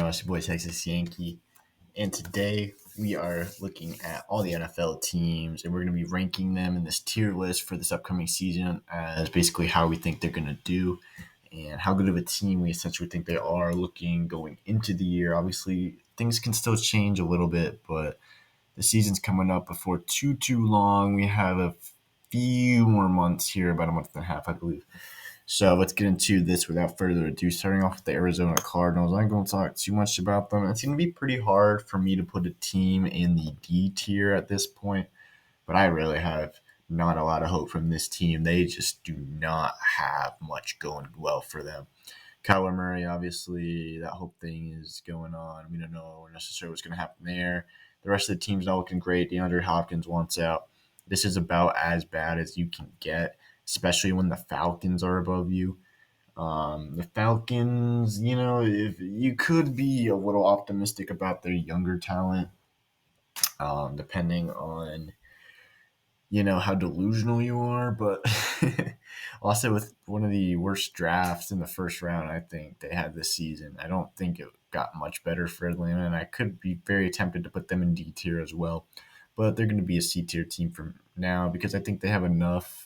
It's your boy Texas Yankee, and today we are looking at all the NFL teams, and we're going to be ranking them in this tier list for this upcoming season as basically how we think they're going to do and how good of a team we essentially think they are looking going into the year. Obviously, things can still change a little bit, but the season's coming up before too long. We have a few more months here, about a month and a half, I believe. So let's get into this without further ado. Starting off with the Arizona Cardinals, I'm not going to talk too much about them. It's going to be pretty hard for me to put a team in the D tier at this point, but I really have not a lot of hope from this team. They just do not have much going well for them. Kyler Murray, obviously, that whole thing is going on. We don't know necessarily what's going to happen there. The rest of the team's not looking great. DeAndre Hopkins wants out. This is about as bad as you can get, especially when the Falcons are above you. The Falcons, if you could be a little optimistic about their younger talent, depending on how delusional you are, but also with one of the worst drafts in the first round, I think they had this season. I don't think it got much better for Atlanta, and I could be very tempted to put them in D tier as well, but they're going to be a C tier team from now because I think they have enough.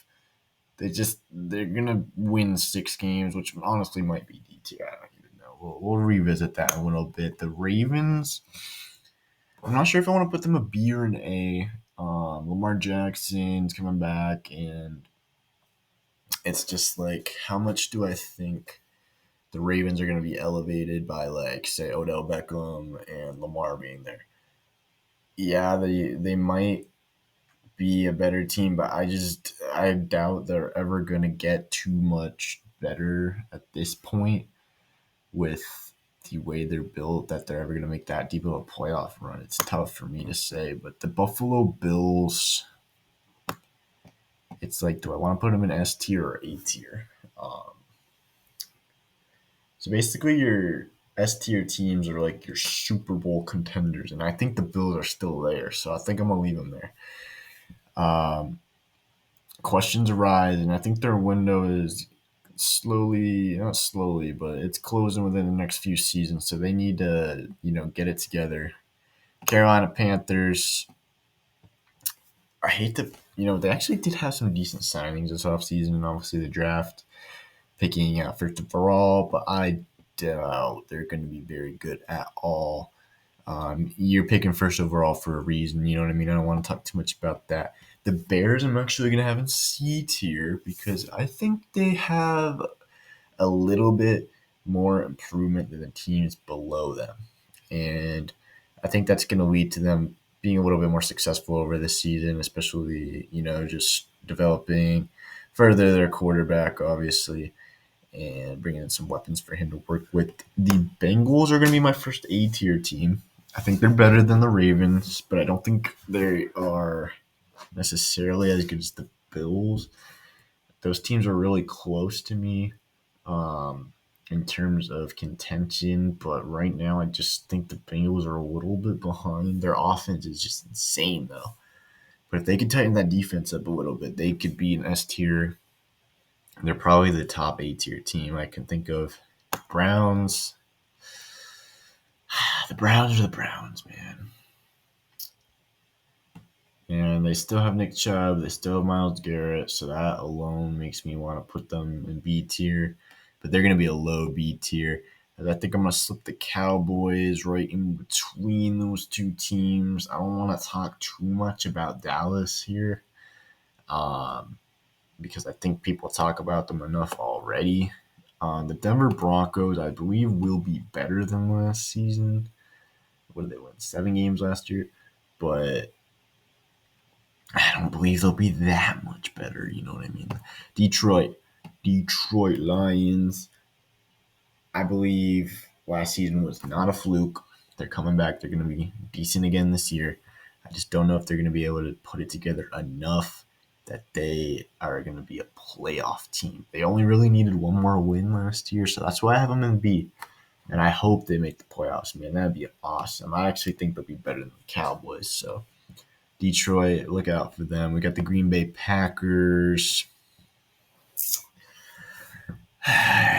They're gonna win 6 games, which honestly might be D tier. I don't even know. We'll revisit that in a little bit. The Ravens, I'm not sure if I want to put them a B or an A. Lamar Jackson's coming back, and it's just like, how much do I think the Ravens are going to be elevated by, like, say, Odell Beckham and Lamar being there? Yeah, they might be a better team, but I doubt they're ever going to get too much better at this point with the way they're built that they're ever going to make that deep of a playoff run. It's tough for me to say, but the Buffalo Bills, it's like, do I want to put them in S tier or A tier? So basically, your S tier teams are like your Super Bowl contenders, and I think the Bills are still there, so I think I'm gonna leave them there. Questions arise, and I think their window is not slowly, but it's closing within the next few seasons, so they need to, get it together. Carolina Panthers, I hate to, they actually did have some decent signings this offseason, and obviously the draft, picking first overall, but I doubt they're going to be very good at all. You're picking first overall for a reason, you know what I mean? I don't want to talk too much about that. The Bears, I'm actually going to have in C tier because I think they have a little bit more improvement than the teams below them. And I think that's going to lead to them being a little bit more successful over this season, especially, just developing further their quarterback, obviously, and bringing in some weapons for him to work with. The Bengals are going to be my first A tier team. I think they're better than the Ravens, but I don't think they are necessarily as good as the Bills. Those teams are really close to me in terms of contention, but right now I just think the Bengals are a little bit behind. Their offense is just insane, though. But if they could tighten that defense up a little bit, they could be an S tier. They're probably the top A tier team I can think of. Browns. The Browns are the Browns, man. And they still have Nick Chubb. They still have Myles Garrett. So that alone makes me want to put them in B tier. But they're going to be a low B tier. I think I'm going to slip the Cowboys right in between those two teams. I don't want to talk too much about Dallas here. Because I think people talk about them enough already. The Denver Broncos, I believe, will be better than last season. What did they win? 7 games last year. But I don't believe they'll be that much better. You know what I mean? Detroit Lions. I believe last season was not a fluke. They're coming back. They're going to be decent again this year. I just don't know if they're going to be able to put it together enough that they are going to be a playoff team. They only really needed one more win last year, so that's why I have them in B. And I hope they make the playoffs, man. That'd be awesome. I actually think they'll be better than the Cowboys. So Detroit, look out for them. We got the Green Bay Packers.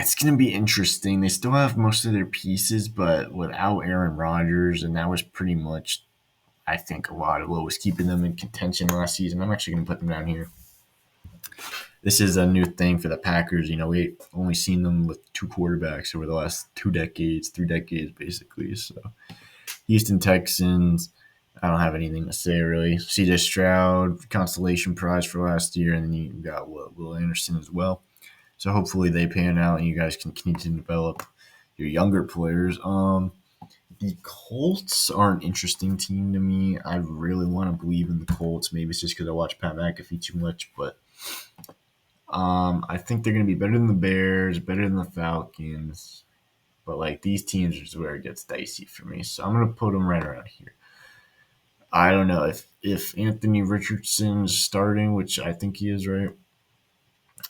it's going to be interesting. They still have most of their pieces, but without Aaron Rodgers, and that was pretty much, I think, a lot of what was keeping them in contention last season. I'm actually going to put them down here. This is a new thing for the Packers. We only seen them with two quarterbacks over the last 2 decades, 3 decades, basically. So, Houston Texans, I don't have anything to say really. CJ Stroud, consolation prize for last year, and then you got Will Anderson as well. So hopefully they pan out and you guys can continue to develop your younger players. The Colts are an interesting team to me. I really want to believe in the Colts. Maybe it's just because I watch Pat McAfee too much, but I think they're going to be better than the Bears, better than the Falcons. But these teams is where it gets dicey for me. So I'm going to put them right around here. I don't know if Anthony Richardson's starting, which I think he is, right?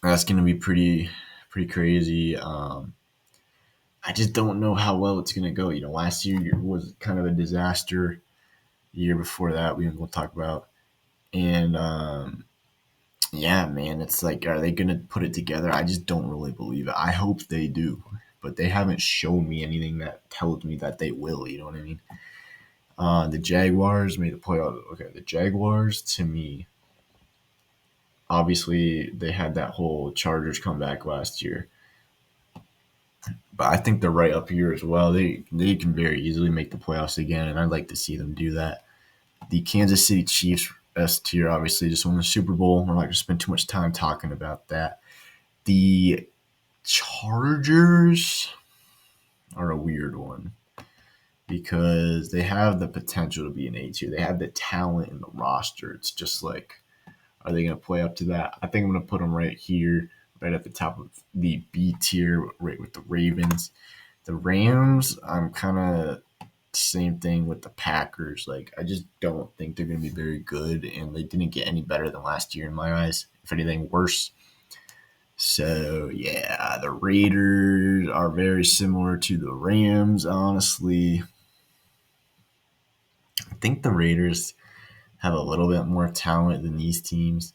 That's going to be pretty crazy. I just don't know how well it's going to go. Last year was kind of a disaster. The year before that, we'll talk about. And yeah, man, it's are they going to put it together? I just don't really believe it. I hope they do, but they haven't shown me anything that tells me that they will. You know what I mean? The Jaguars made the playoffs. Okay, the Jaguars, to me, obviously they had that whole Chargers comeback last year. But I think they're right up here as well. They can very easily make the playoffs again, and I'd like to see them do that. The Kansas City Chiefs S tier obviously just won the Super Bowl. We're not going to spend too much time talking about that. The Chargers are a weird one because they have the potential to be an A tier. They have the talent in the roster. It's just are they going to play up to that? I think I'm going to put them right here, right at the top of the B tier, right with the Ravens. The Rams, I'm kind of same thing with the Packers. I just don't think they're going to be very good, and they didn't get any better than last year in my eyes. If anything, worse. So, yeah, the Raiders are very similar to the Rams, honestly. I think the Raiders have a little bit more talent than these teams.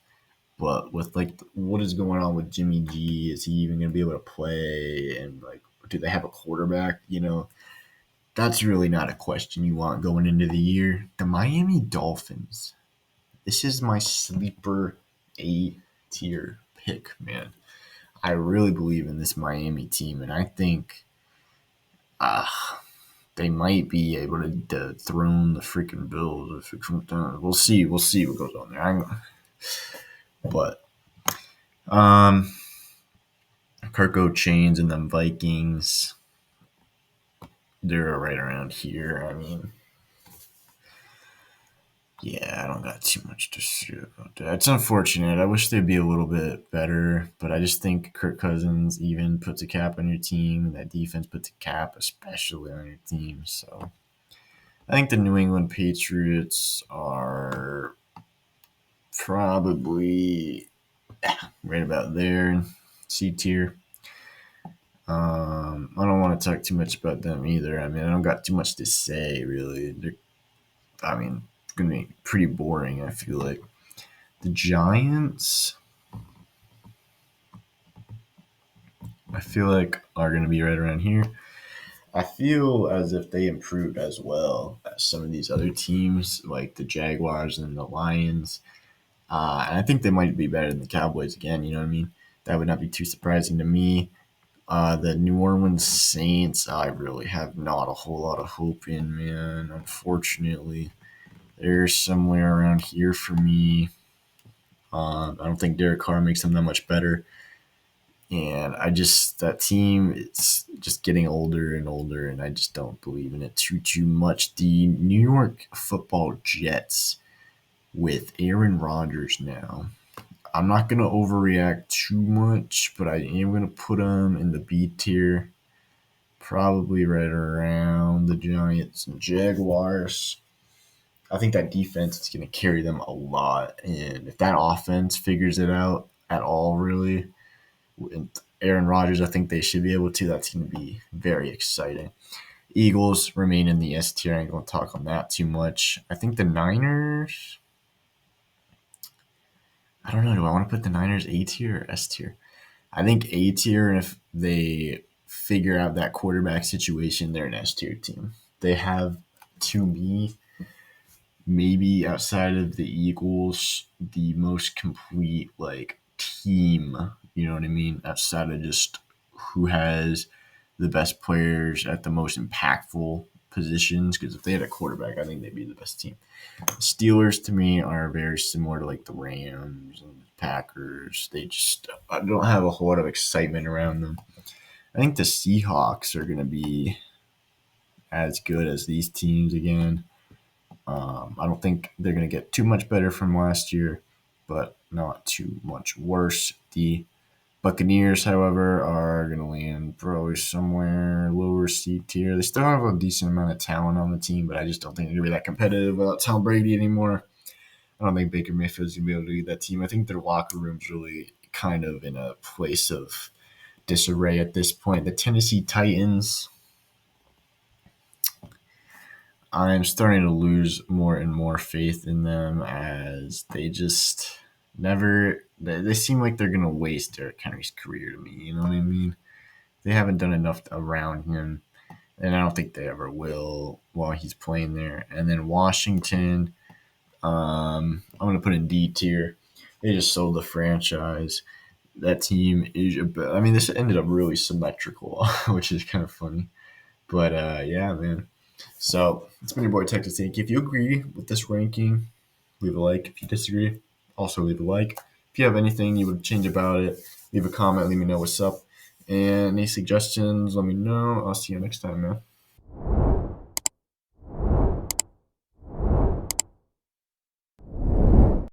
But with what is going on with Jimmy G, is he even going to be able to play? And do they have a quarterback? That's really not a question you want going into the year. The Miami Dolphins. This is my sleeper A tier pick, man. I really believe in this Miami team, and I think they might be able to dethrone the freaking Bills if it comes down. We'll see. We'll see what goes on there. But Kirko Chains and them Vikings, they're right around here. I mean, yeah, I don't got too much to say about that. It's unfortunate. I wish they'd be a little bit better, but I just think Kirk Cousins even puts a cap on your team, and that defense puts a cap especially on your team. So I think the New England Patriots are probably right about there, C tier. I don't want to talk too much about them either. I mean, I don't got too much to say really. It's going to be pretty boring, I feel like. The Giants, I feel like, are going to be right around here. I feel as if they improved as well as some of these other teams, like the Jaguars and the Lions. And I think they might be better than the Cowboys again, you know what I mean? That would not be too surprising to me. The New Orleans Saints, I really have not a whole lot of hope in, man. Unfortunately, they're somewhere around here for me. I don't think Derek Carr makes them that much better. And that team is just getting older and older, and I just don't believe in it too much. The New York Football Jets with Aaron Rodgers now. I'm not going to overreact too much, but I am going to put them in the B tier, probably right around the Giants and Jaguars. I think that defense is going to carry them a lot, and if that offense figures it out at all, really, with Aaron Rodgers, I think they should be able to. That's going to be very exciting. Eagles remain in the S tier. I ain't going to talk on that too much. I think the Niners, I don't know. Do I want to put the Niners A tier or S tier? I think A tier, and if they figure out that quarterback situation, they're an S tier team. They have, to me, maybe outside of the Eagles, the most complete like team. You know what I mean? Outside of just who has the best players at the most impactful positions. Because if they had a quarterback, I think they'd be the best team. Steelers to me are very similar to like the Rams and the Packers. They just I don't have a whole lot of excitement around them. I think the Seahawks are going to be as good as these teams again. I don't think they're going to get too much better from last year, but not too much worse. The Buccaneers, however, are going to land probably somewhere lower C tier. They still have a decent amount of talent on the team, but I just don't think they're going to be that competitive without Tom Brady anymore. I don't think Baker Mayfield's going to be able to lead that team. I think their locker room's really kind of in a place of disarray at this point. The Tennessee Titans, I'm starting to lose more and more faith in them as they just never. They seem like they're going to waste Derrick Henry's career to me. You know what I mean? They haven't done enough around him, and I don't think they ever will while he's playing there. And then Washington, I'm going to put in D tier. They just sold the franchise. That team is, I mean, this ended up really symmetrical, which is kind of funny. But yeah, man. So it's been your boy Texas Inc. If you agree with this ranking, leave a like. If you disagree, also leave a like. If you have anything you would change about it, leave a comment. Let me know what's up. And any suggestions, let me know. I'll see you next time, man.